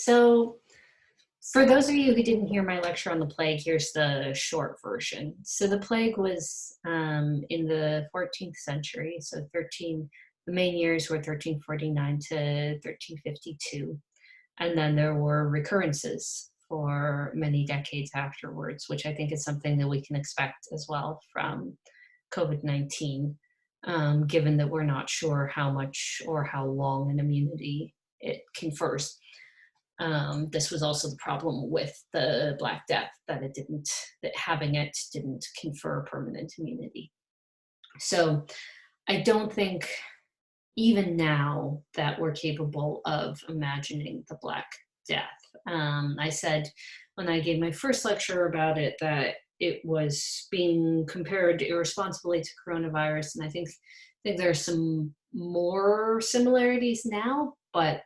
So, for those of you who didn't hear my lecture on the plague, here's the short version. So, the plague was in the 14th century. So, the main years were 1349 to 1352. And then there were recurrences for many decades afterwards, which I think is something that we can expect as well from COVID-19, given that we're not sure how much or how long an immunity it confers. This was also the problem with the Black Death, that having it didn't confer permanent immunity. So I don't think even now that we're capable of imagining the Black Death. I said when I gave my first lecture about it that it was being compared irresponsibly to coronavirus, and I think there's some more similarities now, but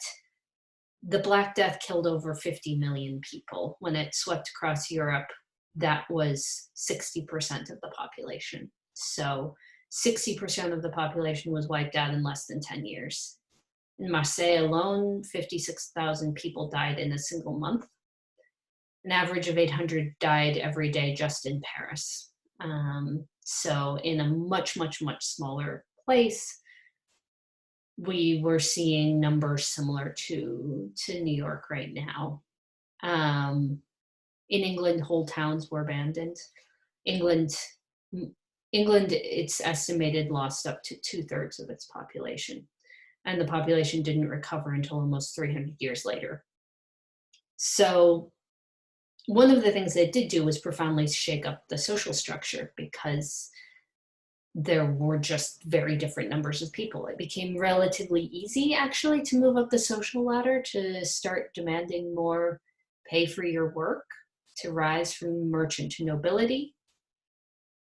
the Black Death killed over 50 million people. When it swept across Europe, that was 60% of the population. So 60% of the population was wiped out in less than 10 years. In Marseille alone, 56,000 people died in a single month. An average of 800 died every day just in Paris. So in a much, much, much smaller place, we were seeing numbers similar to New York right now. In England, whole towns were abandoned. England, it's estimated, lost up to 2/3 of its population. And the population didn't recover until almost 300 years later. So one of the things they did do was profoundly shake up the social structure, because there were just very different numbers of people. It became relatively easy, actually, to move up the social ladder, to start demanding more pay for your work, to rise from merchant to nobility.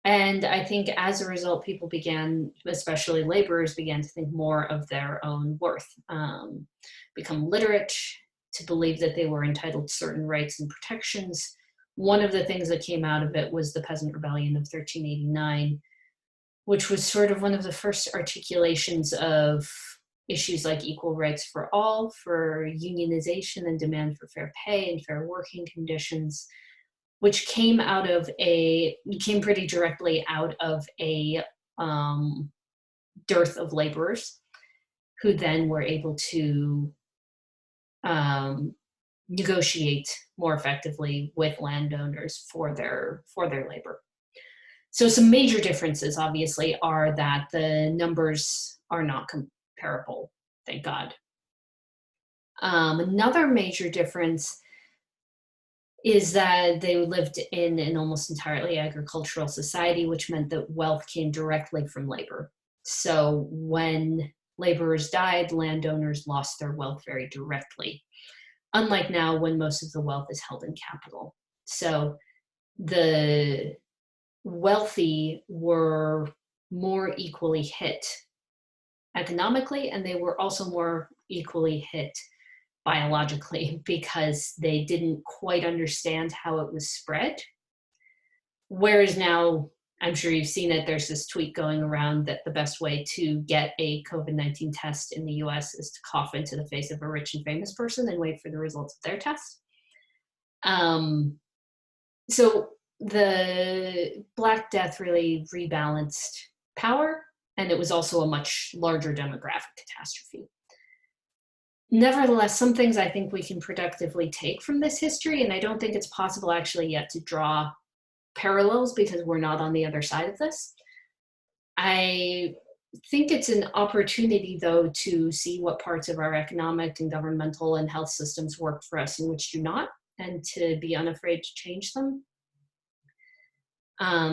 And I think as a result, people began, especially laborers, began to think more of their own worth, become literate, to believe that they were entitled to certain rights and protections. One of the things that came out of it was the Peasant Rebellion of 1389, which was sort of one of the first articulations of issues like equal rights for all, for unionization and demand for fair pay and fair working conditions, which came pretty directly out of a dearth of laborers, who then were able to negotiate more effectively with landowners for their labor. So some major differences, obviously, are that the numbers are not comparable, thank God. Another major difference is that they lived in an almost entirely agricultural society, which meant that wealth came directly from labor. So when laborers died, landowners lost their wealth very directly, unlike now when most of the wealth is held in capital. So the wealthy were more equally hit economically, and they were also more equally hit biologically, because they didn't quite understand how it was spread. Whereas now, I'm sure you've seen it, there's this tweet going around that the best way to get a COVID-19 test in the US is to cough into the face of a rich and famous person and wait for the results of their test. So the Black Death really rebalanced power, and it was also a much larger demographic catastrophe. Nevertheless, some things I think we can productively take from this history, and I don't think it's possible actually yet to draw parallels because we're not on the other side of this. I think it's an opportunity, though, to see what parts of our economic and governmental and health systems work for us and which do not, and to be unafraid to change them.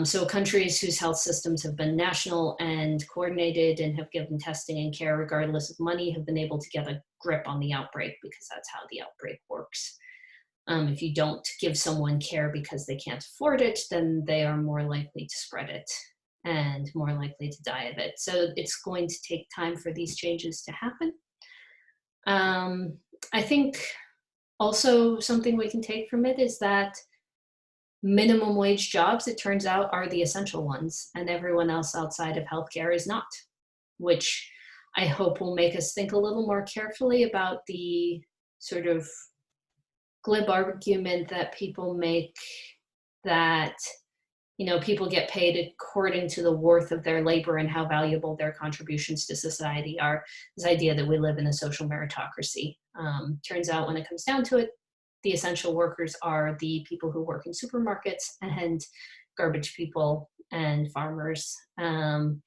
So countries whose health systems have been national and coordinated and have given testing and care regardless of money have been able to get a grip on the outbreak, because that's how the outbreak works. If you don't give someone care because they can't afford it, then they are more likely to spread it and more likely to die of it. So it's going to take time for these changes to happen. I think also something we can take from it is that minimum wage jobs, it turns out, are the essential ones, and everyone else outside of healthcare is not, which I hope will make us think a little more carefully about the sort of glib argument that people make that, people get paid according to the worth of their labor and how valuable their contributions to society are. This idea that we live in a social meritocracy. Turns out when it comes down to it, the essential workers are the people who work in supermarkets and garbage people and farmers, and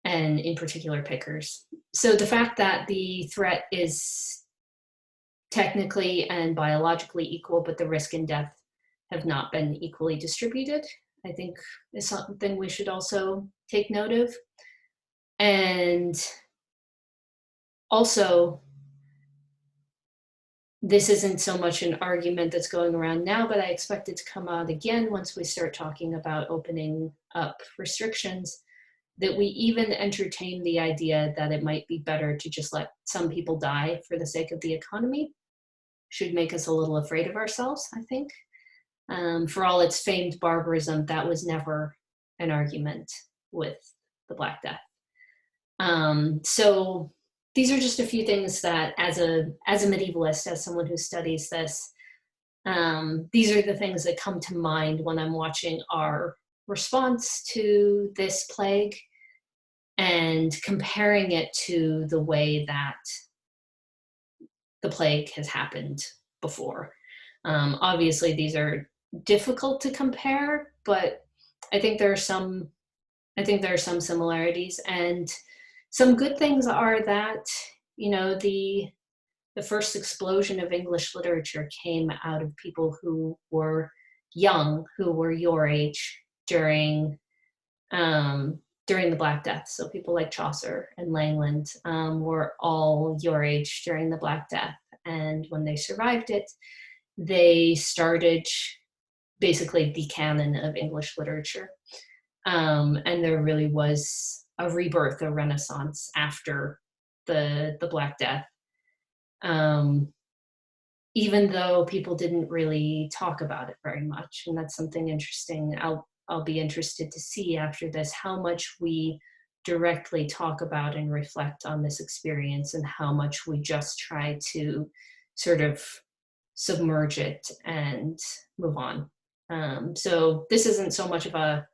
in particular pickers. So the fact that the threat is technically and biologically equal, but the risk and death have not been equally distributed, I think is something we should also take note of. And also, this isn't so much an argument that's going around now, but I expect it to come out again once we start talking about opening up restrictions, that we even entertain the idea that it might be better to just let some people die for the sake of the economy should make us a little afraid of ourselves, I think. For all its famed barbarism, that was never an argument with the Black Death. So these are just a few things that, as a medievalist, as someone who studies this, these are the things that come to mind when I'm watching our response to this plague and comparing it to the way that the plague has happened before. Obviously, these are difficult to compare, but I think there are some similarities, and some good things are that, the first explosion of English literature came out of people who were young, who were your age during the Black Death. So people like Chaucer and Langland were all your age during the Black Death, and when they survived it, they started basically the canon of English literature. And there really was a rebirth, a renaissance after the Black Death. Even though people didn't really talk about it very much, and that's something interesting. I'll be interested to see after this how much we directly talk about and reflect on this experience, and how much we just try to sort of submerge it and move on. So this isn't so much of a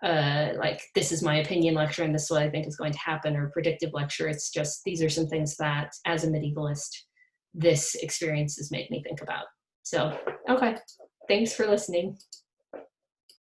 like, this is my opinion lecture and this is what I think is going to happen, or predictive lecture. It's just, these are some things that, as a medievalist, this experience has made me think about. So, okay, thanks for listening.